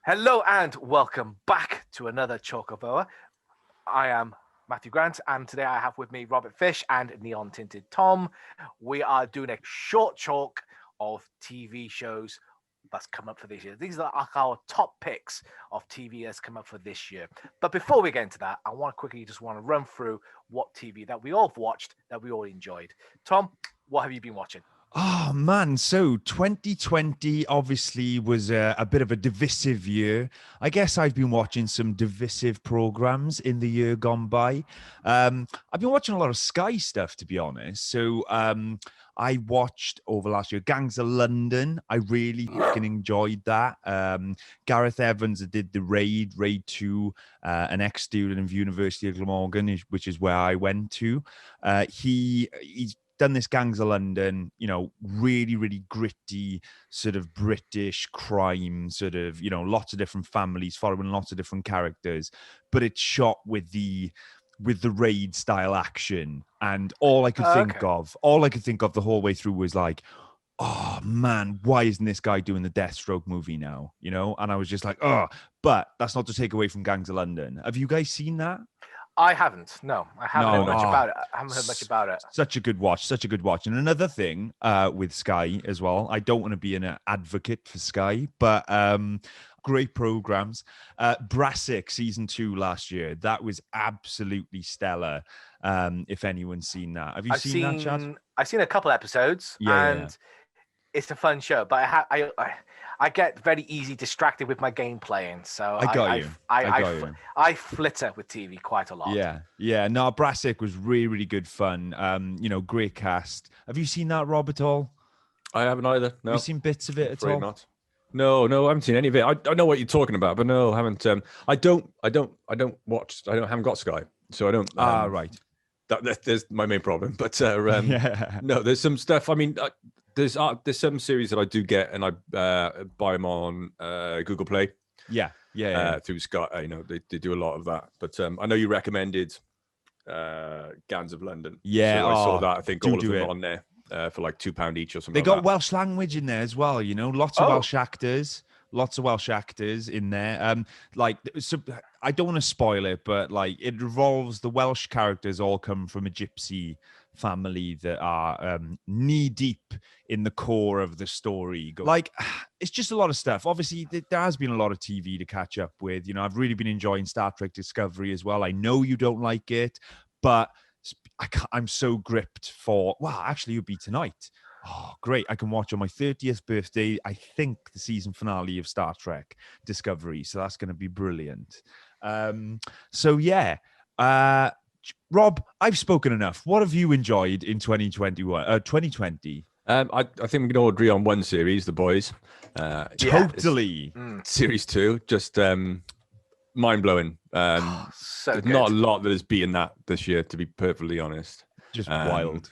Hello and welcome back to another Chalk of Oa. I am Matthew Grant, and today I have with me Robert Fish and Neon Tinted Tom. We are doing a short chalk of TV shows that's come up for this year. These are our top picks of TV that's come up for this year. But before we get into that, I want to quickly run through what TV that we all have watched that we all enjoyed. Tom, what have you been watching? Oh man, so 2020 obviously was a bit of a divisive year. I guess I've been watching some divisive programs in the year gone by. I've been watching a lot of Sky stuff, to be honest. So I watched over last year Gangs of London. I really fucking enjoyed that. Gareth Evans did the Raid 2, an ex-student of University of Glamorgan, which is where I went to. He's done this Gangs of London, really, really gritty sort of British crime, lots of different families following lots of different characters, but it's shot with the Raid style action. And all I could think of the whole way through was like, oh man, why isn't this guy doing the Deathstroke movie now? And I was just like, oh, but that's not to take away from Gangs of London. Have you guys seen that? I haven't. No, I haven't heard much about it. I haven't heard much about it. Such a good watch. And another thing with Sky as well, I don't want to be an advocate for Sky, but great programs. Brassic season 2 last year, that was absolutely stellar. If anyone's seen that. Have you seen that, Chad? I've seen a couple episodes, and it's a fun show, but I get very easy distracted with my game playing, so I flitter with TV quite a lot. Yeah. No, Brassic was really, really good fun. Great cast. Have you seen that, Rob, at all? I haven't either. No. Have you seen bits of it at all? Not. No, I haven't seen any of it. I know what you're talking about, but no, I haven't. I haven't got Sky, so I don't. Right. There's my main problem. But no, there's some stuff. I mean. There's some series that I do get, and I buy them on Google Play. Yeah. Through Sky, they do a lot of that. But I know you recommended Gangs of London. Yeah, so I saw that. I think all of them are on there for like £2 each or something. They got Welsh language in there as well. Lots of Welsh actors. Lots of Welsh actors in there. So I don't want to spoil it, but it involves the Welsh characters all come from a gypsy family that are knee deep in the core of the story. It's just a lot of stuff. Obviously, there has been a lot of TV to catch up with. I've really been enjoying Star Trek Discovery as well. I know you don't like it, but I'm so gripped for. Well, actually, it would be tonight. Oh, great. I can watch on my 30th birthday, I think, the season finale of Star Trek Discovery. So that's going to be brilliant. Rob, I've spoken enough. What have you enjoyed in 2020? I think we can all agree on one series, The Boys. Totally. Series 2, just mind-blowing. There's not a lot that has beaten that this year, to be perfectly honest. Just wild.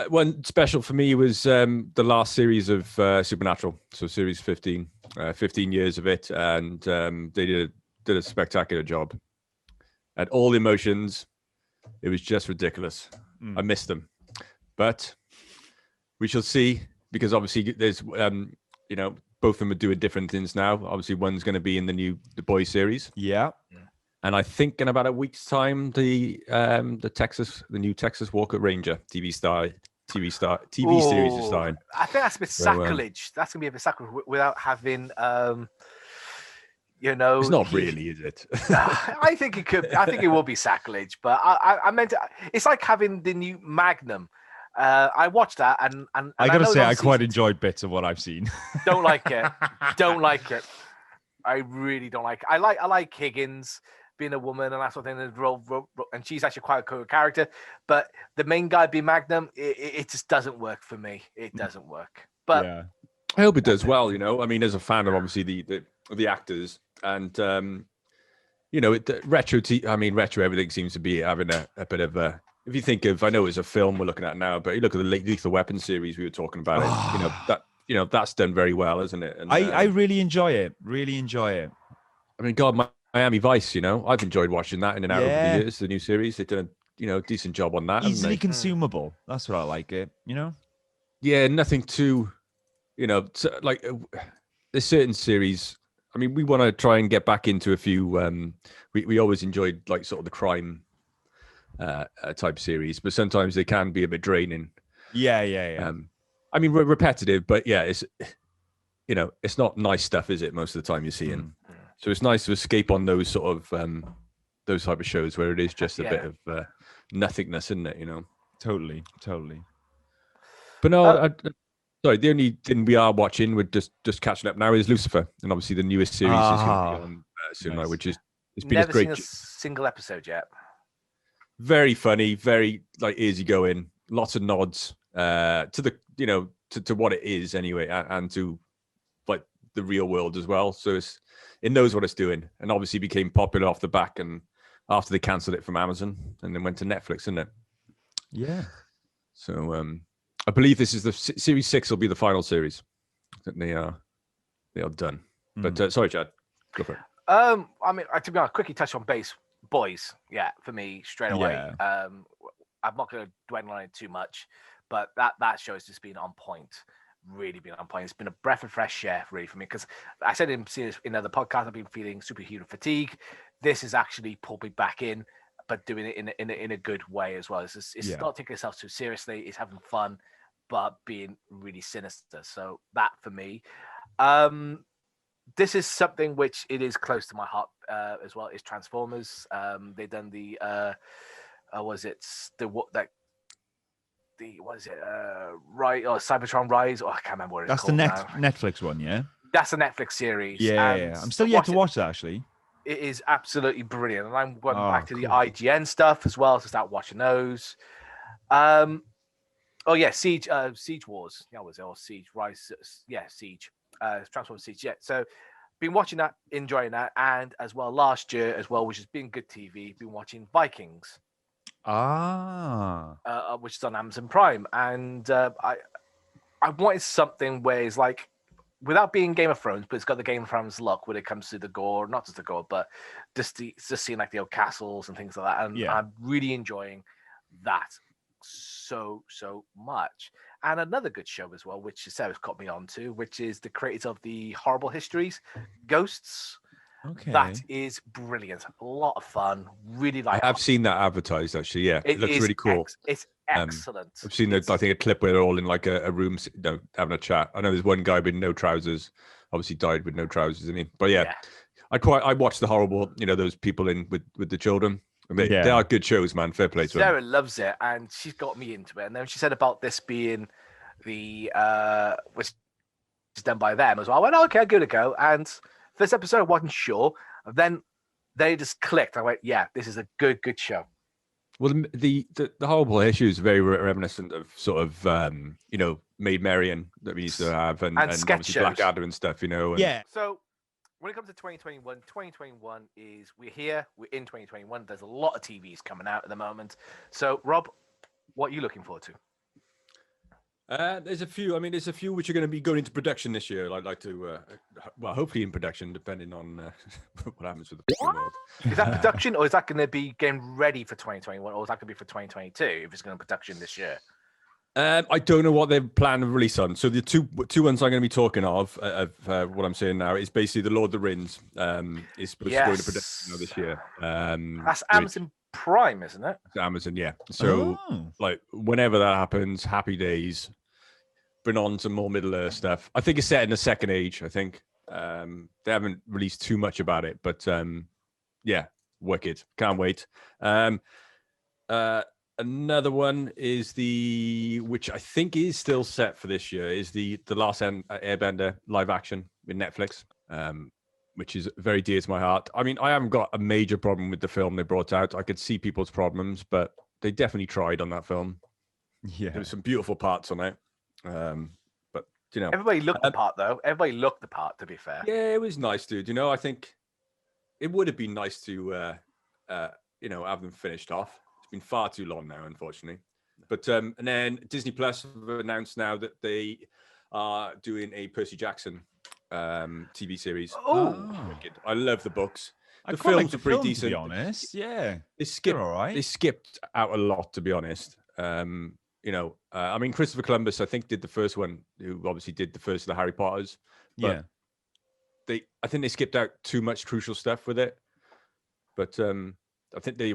One special for me was the last series of Supernatural, so series 15, 15 years of it, and they did a spectacular job. At all the emotions, it was just ridiculous. I missed them, but we shall see, because obviously there's both of them are doing different things now. Obviously, one's going to be in the Boys series, and I think in about a week's time, the new Texas Walker Ranger TV series is starting. I think that's a bit sacrilege. That's gonna be a bit sacrilege without having, It's not really, is it? I think it could. I think it will be sacrilege, but I meant it's like having the new Magnum. I watched that, and I gotta say, I quite enjoyed bits of what I've seen. Don't like it. Don't like it. I really don't like it. I like Higgins being a woman and that sort of thing, and she's actually quite a cool character. But the main guy being Magnum, it just doesn't work for me. It doesn't work. But yeah. I hope it does well. I mean, as a fan of obviously the actors, and retro everything seems to be having a bit of a. If you think of, I know it's a film we're looking at now, but you look at the Lethal Weapon series we were talking about. That's done very well, isn't it? And, I really enjoy it. Really enjoy it. I mean, God, Miami Vice. I've enjoyed watching that in and out over the years. The new series, they've done a decent job on that. Easily consumable. That's what I like it. Yeah, nothing too. There's certain series I mean, we want to try and get back into a few. We always enjoyed like sort of the crime type series, but sometimes they can be a bit draining. Yeah. I mean, repetitive, but yeah, it's it's not nice stuff, is it? Most of the time you're seeing, so it's nice to escape on those sort of those type of shows where it is just a bit of nothingness, isn't it? Totally. But no, sorry. The only thing we are watching, we're just catching up now, is Lucifer, and obviously the newest series is going to be on soon, nice. which is it's been Never great. seen a single episode yet. Very funny, very like easygoing, lots of nods to the to what it is anyway, and to like the real world as well. So it knows what it's doing, and obviously became popular off the back and after they cancelled it from Amazon and then went to Netflix, isn't it? Yeah. So I believe this is the series 6 will be the final series that they are done. But sorry, Chad, go for it. I mean, to be honest, quickly touch on boys. Yeah, for me straight away. Yeah. I'm not going to dwell on it too much, but that show has just been on point. Really been on point. It's been a breath of fresh air, really, for me, because I said in other podcasts, I've been feeling superhuman fatigue. This has actually pulled me back in, but doing it in a good way as well. It's not taking itself too seriously. It's having fun, but being really sinister. So that for me, this is something which it is close to my heart as well. Is Transformers. They've done the Cybertron Rise? Oh, I can't remember what it's called. That's the Netflix one, yeah? That's a Netflix series. Yeah. I'm still yet to watch that, actually. It is absolutely brilliant. And I'm going back to the IGN stuff as well to start watching those. Siege Wars. Yeah, was it? Or Siege Rise? Yeah, Siege. Transformers Siege. Yeah. So been watching that, enjoying that. And as well, last year as well, which has been good TV, been watching Vikings. Which is on Amazon Prime, and I wanted something where it's like, without being Game of Thrones, but it's got the Game of Thrones look when it comes to the gore, not just the gore, but just seeing like the old castles and things like that. And I'm really enjoying that so much. And another good show as well, which Sarah's got me onto, which is the creators of the Horrible Histories, Ghosts. Okay. That is brilliant. A lot of fun. Really like. I've seen that advertised actually. Yeah, it looks really cool. It's excellent. I've seen I think a clip where they're all in like a room, having a chat. I know there's one guy with no trousers. Obviously died with no trousers, isn't he? But yeah. I watched the Horrible. those people in with the children. They are good shows, man. Fair play to them. Sarah loves it, and she's got me into it. And then she said about this being the which is done by them as well. I went, okay, I'll give it a go. And first episode, I wasn't sure. Then they just clicked. I went, yeah, this is a good show. Well, the Horrible issue is very reminiscent of sort of Maid Marian that we used to have, and sketch shows. Blackadder and stuff. Yeah. So when it comes to 2021 is we're here. We're in 2021. There's a lot of TVs coming out at the moment. So Rob, what are you looking forward to? There's a few. I mean, there's a few which are going to be going into production this year. I'd like to, hopefully in production, depending on what happens with the world. Is that production, or is that going to be getting ready for 2021, or is that going to be for 2022 if it's going to production this year? I don't know what they plan to release on. So the two ones I'm going to be talking of what I'm saying now is basically the Lord of the Rings is supposed to go into production this year. That's Amazon Prime, isn't it? Amazon, yeah. So like whenever that happens, happy days. Bring on some more Middle Earth stuff. I think it's set in the Second Age. I think they haven't released too much about it, but yeah, wicked. Can't wait. Another one is which I think is still set for this year, is the Last Airbender live action with Netflix, which is very dear to my heart. I mean, I haven't got a major problem with the film they brought out. I could see people's problems, but they definitely tried on that film. Yeah, there were some beautiful parts on it. But everybody looked the part, though. Everybody looked the part, to be fair. Yeah, it was nice, dude. I think it would have been nice to have them finished off. It's been far too long now, unfortunately. But and then Disney Plus have announced now that they are doing a Percy Jackson TV series. Wicked. I love the books. The films are pretty decent, to be honest. Yeah, they skipped out a lot, to be honest. I mean, Christopher Columbus, I think, did the first one, who obviously did the first of the Harry Potters. But I think they skipped out too much crucial stuff with it. But I think they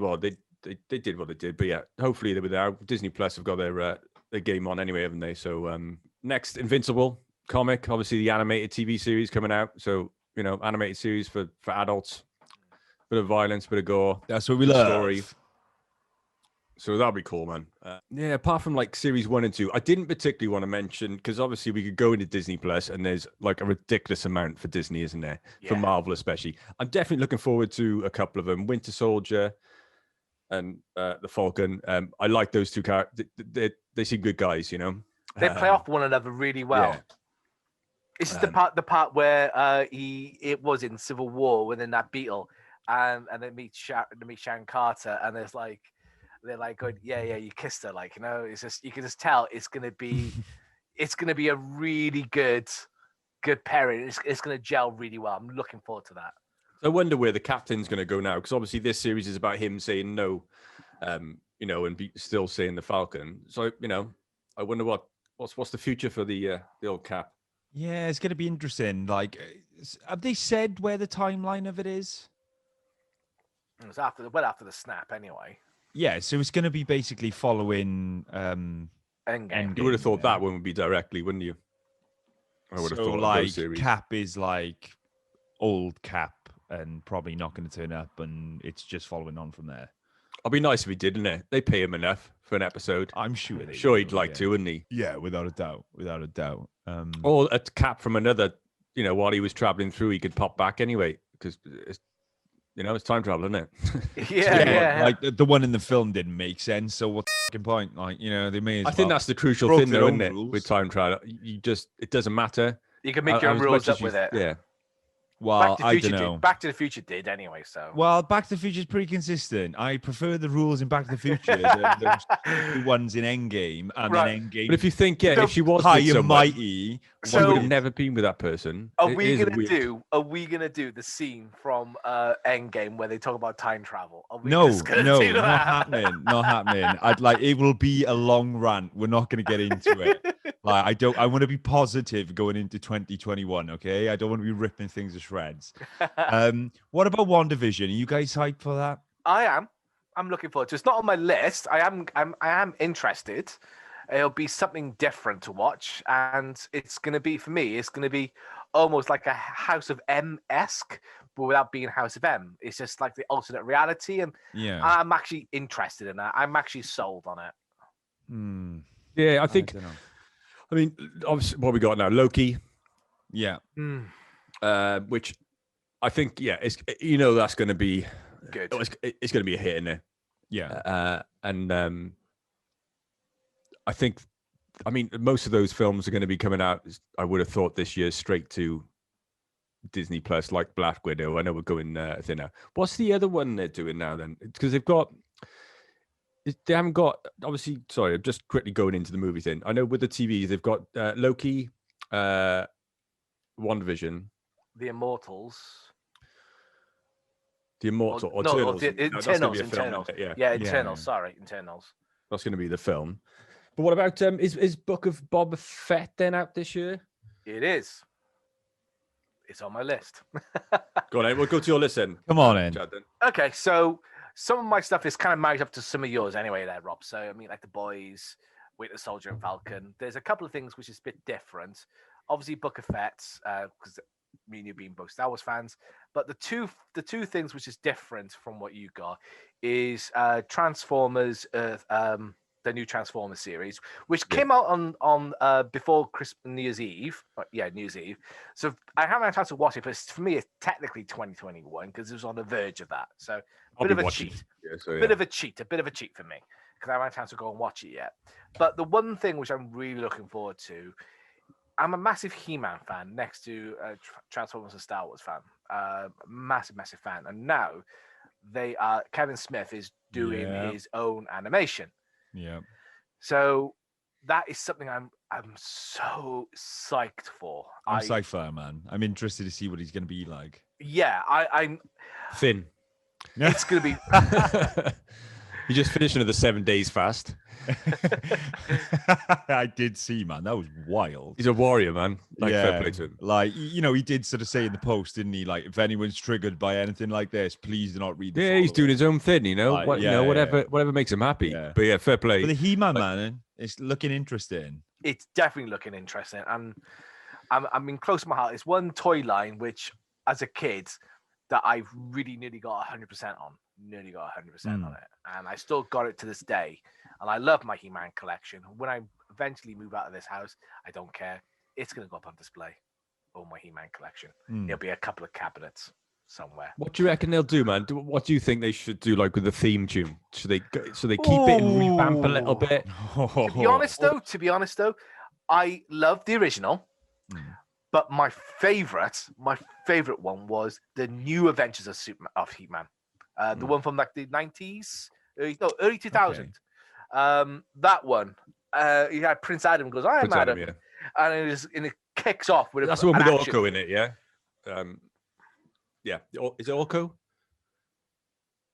did what they did. But yeah, hopefully they were there. Disney Plus have got their game on anyway, haven't they? So next, Invincible comic, obviously the animated TV series coming out. So animated series for adults, bit of violence, bit of gore. That's what we love. Story. So that'll be cool, man. Yeah, apart from like series 1 and 2, I didn't particularly want to mention, because obviously we could go into Disney Plus and there's like a ridiculous amount for Disney, isn't there? Yeah. For Marvel especially. I'm definitely looking forward to a couple of them. Winter Soldier and the Falcon. I like those two characters. They seem good guys, They play off one another really well. Yeah. This is the part where it was in Civil War within that Beetle, and they meet Sharon Carter, and there's like, they're like going, yeah, you kissed her, like, it's just, you can just tell it's gonna be a really good pairing. It's gonna gel really well. I'm looking forward to that. I wonder where the captain's gonna go now, because obviously this series is about him saying no, and still saying the Falcon. So I wonder what's the future for the old Cap. Yeah, it's gonna be interesting. Like, have they said where the timeline of it is? It was after the snap, anyway. Yeah, so it's going to be basically following Endgame. You would have thought that one would be directly, wouldn't you? I would have thought like Cap is like old Cap and probably not going to turn up, and it's just following on from there. It'd be nice if he did, didn't it? They pay him enough for an episode. I'm sure they sure he'd like to, wouldn't he? Yeah, without a doubt. Or a Cap from another, while he was traveling through, he could pop back anyway, because it's time travel, isn't it? Yeah. Like the one in the film didn't make sense. So what's the point? Like, they may. I think that's the crucial thing, though, isn't it? With time travel, it doesn't matter. You can make your own rules up with it. Yeah. Well, I don't know. Back to the Future did anyway, so. Well, Back to the Future is pretty consistent. I prefer the rules in Back to the Future than those ones in Endgame and then Endgame. But if you think, if she was high and mighty, she would have never been with that person. Are we gonna do the scene from Endgame where they talk about time travel? No, not happening. Not happening. It will be a long rant. We're not gonna get into it. I want to be positive going into 2021, okay? I don't want to be ripping things to shreds. What about WandaVision? Are you guys hyped for that? I am. I'm looking forward to it. It's not on my list. I am interested. It'll be something different to watch, and it's going to be, for me, it's going to be almost like a House of M-esque, but without being House of M. It's just like the alternate reality, and I'm actually interested in that. I'm actually sold on it. Yeah, I think... I mean, obviously, what we got now, Loki. Yeah. Which I think, it's that's going to be good. It's going to be a hit in there. Yeah. And I think, most of those films are going to be coming out, I would have thought, this year straight to Disney Plus, like Black Widow. I know we're going thinner. What's the other one they're doing now then? Because they haven't got, obviously, sorry, I'm just quickly going into the movie thing. I know with the TV, they've got Loki, WandaVision. The Immortals. Eternals. Eternals. Yeah, Eternals. Sorry, Eternals. That's going to be the film. But what about, is Book of Boba Fett then out this year? It is. It's on my list. Go on, then. We'll go to your list then. Come on in. Okay, so some of my stuff is kind of married up to some of yours anyway there, Rob. So, like The Boys, Winter Soldier and Falcon. There's a couple of things which is a bit different. Obviously, Book of Fett, because me and you being both Star Wars fans. But the two things which is different from what you got is Transformers, the new Transformers series, which came out on before New Year's Eve. New Year's Eve. So I haven't had time to watch it, but for me, it's technically 2021 because it was on the verge of that. So a bit of a cheat. A bit of a cheat for me because I haven't had time to go and watch it yet. But the one thing which I'm really looking forward to, I'm a massive He-Man fan next to Transformers and Star Wars fan. Massive fan. And now Kevin Smith is doing his own animation. Yeah. So that is something I'm so psyched for. I'm psyched for him, man. I'm interested to see what he's going to be like. Yeah, I'm Finn. It's going to be You just finished another 7 days fast. I did see, man. That was wild. He's a warrior, man. Like, fair play to him. Like, he did sort of say in the post, didn't he? Like, if anyone's triggered by anything like this, please do not read the Yeah, he's doing his own thing, Like, whatever makes him happy. Yeah. But yeah, fair play. But the He-Man, man, it's looking interesting. It's definitely looking interesting. And I mean, close to my heart, it's one toy line which, as a kid, that I really nearly got 100% on. Nearly got 100% on it. And I still got it to this day. And I love my He-Man collection. When I eventually move out of this house, I don't care. It's going to go up on display. All my He-Man collection. There'll be a couple of cabinets somewhere. What do you reckon they'll do, man? What do you think they should do, like with the theme tune? Should they keep it and revamp a little bit? To be honest though, I love the original, but my favorite one was the new Adventures of He-Man, the one from like the 90s, early 2000. Okay. That one, you had Prince Adam goes, "I am Adam," yeah. and it kicks off with that's the one with Orko in it, yeah. Yeah, is it Orko?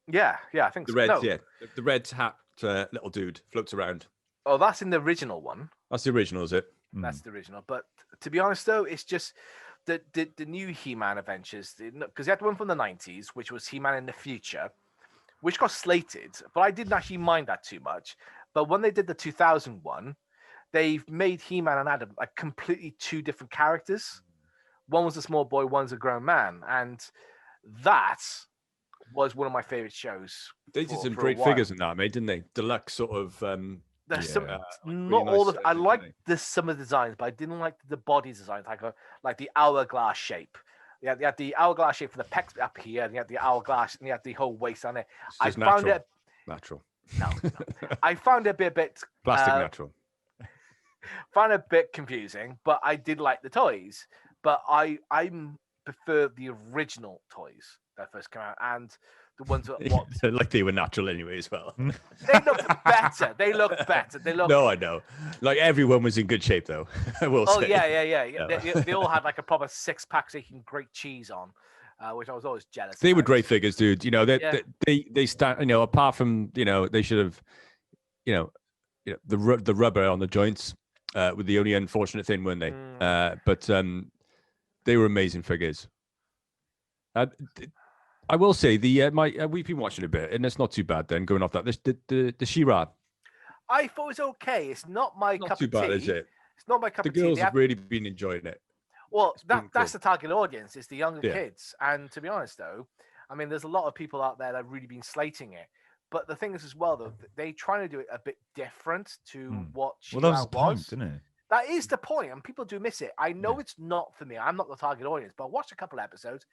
Yeah, I think the so. red, No. yeah, the red hat little dude floats around. Oh, that's in the original one. That's the original, is it? That's the original. But to be honest, though, it's just the new He-Man Adventures, because you had one from the 90s, which was He-Man in the Future, which got slated, but I didn't actually mind that too much. But when they did the 2001, they've made He-Man and Adam like completely two different characters. One was a small boy, one's a grown man, and that was one of my favorite shows. They did some great figures in that, mate, didn't they? Deluxe sort of. There's some, like not really all nice of. I sizes, liked didn't some of the designs, but I didn't like the body designs, like the hourglass shape. Yeah, they had the hourglass shape for the pecs up here, and you had the hourglass, and you had the whole waist on it. I found it natural. No. I found it a bit Plastic natural. Found it a bit confusing, but I did like the toys. But I prefer the original toys that first came out, and the ones that like they were natural anyway as well. They looked better. They looked better. No, I know. Like everyone was in good shape though. I will say. Yeah. They all had like a proper 6-pack so you can grate cheese on, which I was always jealous. They were great figures, dude. You know, they stand. You know, apart from they should have, the rubber on the joints, with the only unfortunate thing, weren't they? But they were amazing figures. I will say we've been watching a bit, and it's not too bad. Then going off that, the She-Ra. I thought it was okay. It's not my cup of tea. Not too bad, is it? It's not my cup of tea. The girls have really been enjoying it. Well, that's the target audience. It's the younger kids. And to be honest, though, I mean, there's a lot of people out there that have really been slating it. But the thing is, as well, though, they trying to do it a bit different to what She-Ra that was the point, was. isn't it? That is the point, and people do miss it. I know it's not for me. I'm not the target audience, but I watched a couple of episodes.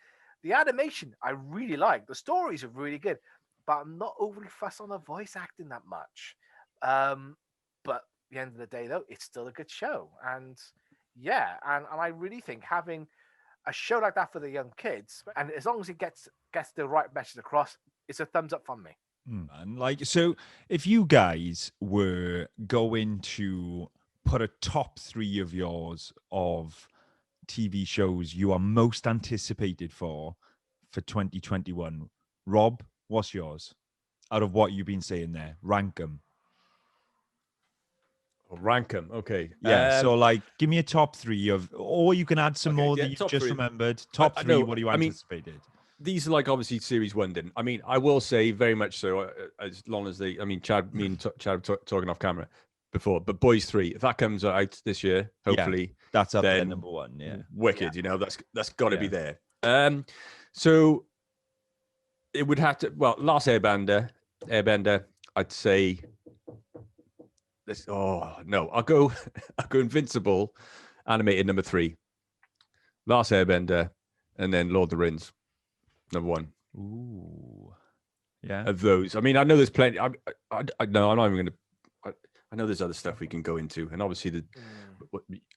The animation I really like. The stories are really good, but I'm not overly fussed on the voice acting that much. But at the end of the day, though, it's still a good show, and I really think having a show like that for the young kids, and as long as it gets the right message across, it's a thumbs up from me. And like, so if you guys were going to put a top 3 of yours of TV shows you are most anticipated for 2021, Rob, what's yours? Out of what you've been saying there, rank them. Okay. Yeah. So like, give me a top 3 of, or you can add some more that you've just remembered. Top 3. What do you anticipated? These are like obviously series 1 didn't. I mean, I will say very much so. As long as me and Chad talking off camera before, but Boys 3, if that comes out this year, hopefully that's up there, number 1. Yeah, wicked. You know, that's got to be there. So it would have to. Well, Last Airbender. I'd say. I'll go Invincible, animated number 3. Last Airbender, and then Lord of the Rings, number 1. Ooh, yeah. Of those, I mean, I know there's plenty. I know I'm not even going to. I know there's other stuff we can go into, and obviously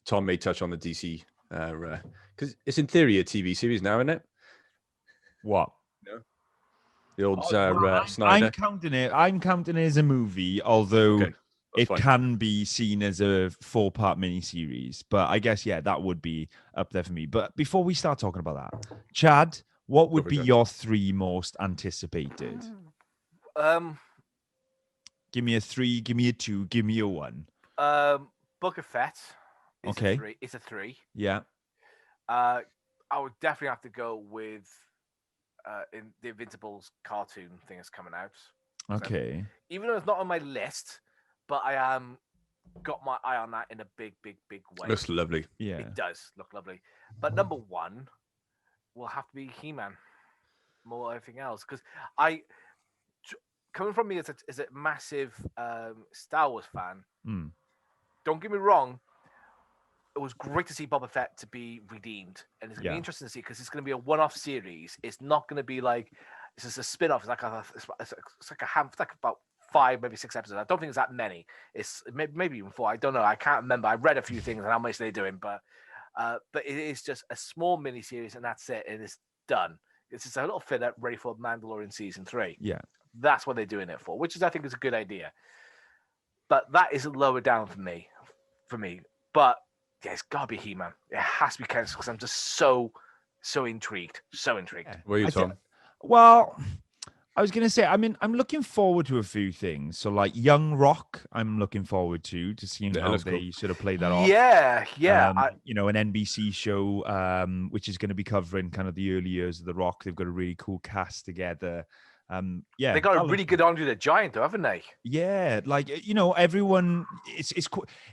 Tom may touch on the DC because it's in theory a TV series now, isn't it? What? No. The old Snyder. I'm counting it as a movie, although it fine. can be seen as a 4-part miniseries. But I guess that would be up there for me. But before we start talking about that, Chad, what would be your 3 most anticipated? Give me a 3, give me a 2, give me a 1. Book of Fett is Okay. a 3. It's a 3. Yeah. I would definitely have to go with in the Invincibles cartoon thing is coming out. So, Okay. even though it's not on my list, but I am got my eye on that in a big way. Looks lovely. Yeah. It does look lovely. But number 1 will have to be He-Man more than anything else. Because coming from me as a massive Star Wars fan, don't get me wrong, it was great to see Boba Fett to be redeemed. And it's going to be interesting to see because it's going to be a one-off series. It's not going to be like, it's just a spin-off. It's like about 5, maybe 6 episodes. I don't think it's that many. It's maybe even 4. I don't know. I can't remember. I read a few things and how much they're doing, but it is just a small mini series and that's it. And it's done. It's just a little filler ready for Mandalorian season 3. Yeah, that's what they're doing it for, which is I think is a good idea. But that is lower down for me. But yeah, it's gotta be He-Man. It has to be Ken because I'm just so intrigued. So intrigued. Yeah. Where are you, Tom? Well, I was going to say, I mean, I'm looking forward to a few things. So, like Young Rock, I'm looking forward to seeing how they sort of play that off. Yeah. You know, an NBC show, which is going to be covering kind of the early years of The Rock. They've got a really cool cast together. They got a really good Andre the Giant, though, haven't they? Yeah, like you know, everyone. It's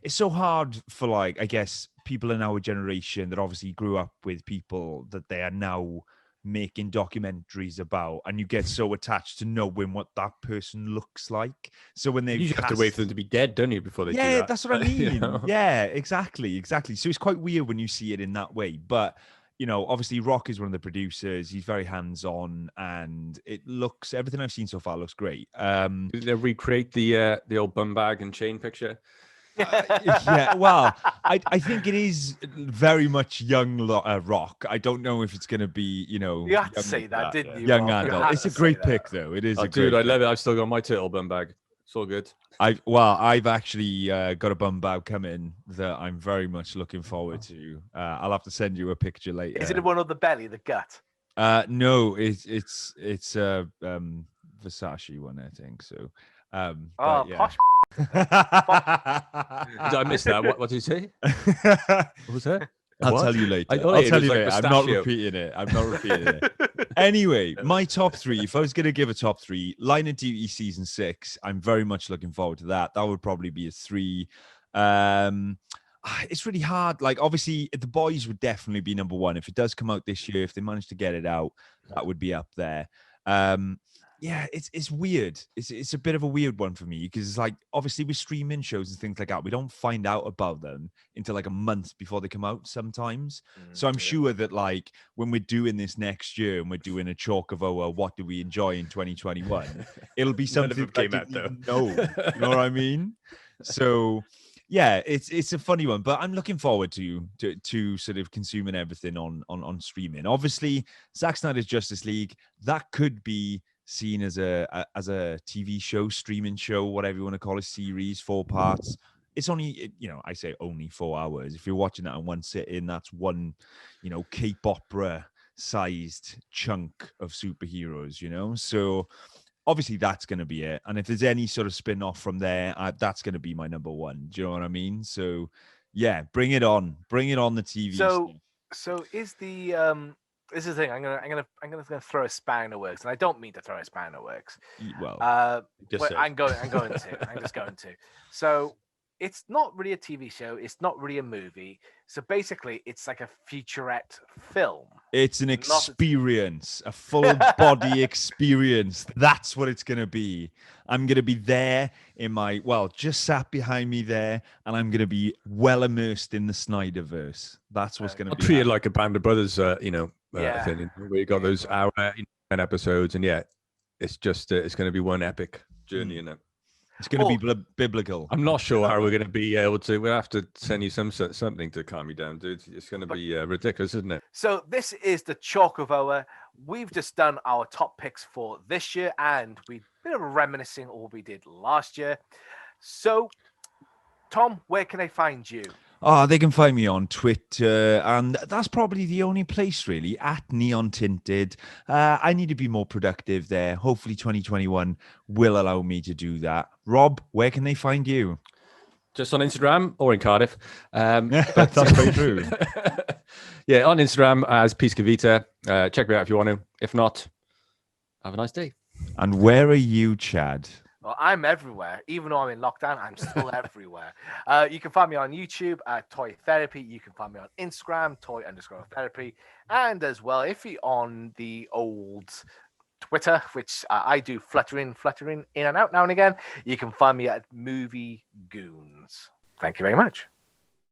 so hard for like I guess people in our generation that obviously grew up with people that they are now making documentaries about, and you get so attached to knowing what that person looks like. So when they you have to wait for them to be dead, don't you, before they do that? Yeah, that's what I mean. You know? Yeah, exactly. So it's quite weird when you see it in that way, but. You know, obviously, Rock is one of the producers. He's very hands-on, and everything I've seen so far looks great. Did they recreate the old bum bag and chain picture? Yeah, well, I think it is very much young Rock. I don't know if it's going to be, you know, you have to say that, didn't you? Young Rob? adult. It's a great pick, though. It is. Dude, I love it. I've still got my turtle bum bag. It's all good. I've actually got a bum bag coming that I'm very much looking forward to. I'll have to send you a picture later. Is it the one of the belly, the gut? No, it's a Versace one, I think. So, posh. Did I miss that? What did you say? What was that? I'll tell you later. I'll tell you later. I'm not repeating it. Anyway, my top 3. If I was going to give a top 3, Line of Duty season 6, I'm very much looking forward to that. That would probably be a 3. It's really hard. Like, obviously, The Boys would definitely be number 1. If it does come out this year, if they manage to get it out, that would be up there. Yeah, it's weird. It's a bit of a weird one for me because it's like obviously with streaming shows and things like that, we don't find out about them until like a month before they come out sometimes. So I'm sure that like when we're doing this next year and we're doing a chalk of what do we enjoy in 2021, it'll be something that came out though. No, you know what I mean? So yeah, it's a funny one, but I'm looking forward to sort of consuming everything on streaming. Obviously, Zack Snyder's Justice League, that could be seen as a TV show, streaming show, whatever you want to call it, series, 4 parts. It's only, you know, I say only 4 hours. If you're watching that in one sitting, that's one, you know, Cape opera sized chunk of superheroes, you know? So obviously that's going to be it. And if there's any sort of spin off from there, that's going to be my number 1. Do you know what I mean? So yeah, bring it on the TV. So is the, this is the thing. I'm gonna throw a spanner in the works, and I don't mean to throw a spanner in the works. Well, I'm just going to. So it's not really a TV show. It's not really a movie. So basically, it's like a featurette film. It's an experience, a full body experience. That's what it's going to be. I'm going to be there just sat behind me there, and I'm going to be well immersed in the Snyderverse. That's what's going to be. Treated like a Band of Brothers, thing, where you got those hour 10 episodes, and it's just it's going to be one epic journey in it. It's going to be biblical. I'm not sure how we're going to be able to. We'll have to send you something to calm you down, dude. It's going to be ridiculous, isn't it? So this is the Chalk of Hour. We've just done our top picks for this year, and we've been reminiscing all we did last year. So, Tom, where can I find you? Oh, they can find me on Twitter, and that's probably the only place really, at Neon Tinted. I need to be more productive there. Hopefully 2021 will allow me to do that. Rob, where can they find you? Just on Instagram or in Cardiff. But that's very true. Yeah, on Instagram as Piscavita. Check me out if you want to. If not, have a nice day. And where are you, Chad? Well, I'm everywhere. Even though I'm in lockdown, I'm still everywhere. You can find me on YouTube at Toy Therapy. You can find me on Instagram, Toy_Therapy. And as well, if you're on the old Twitter, which I do fluttering in and out now and again, you can find me at Movie Goons. Thank you very much.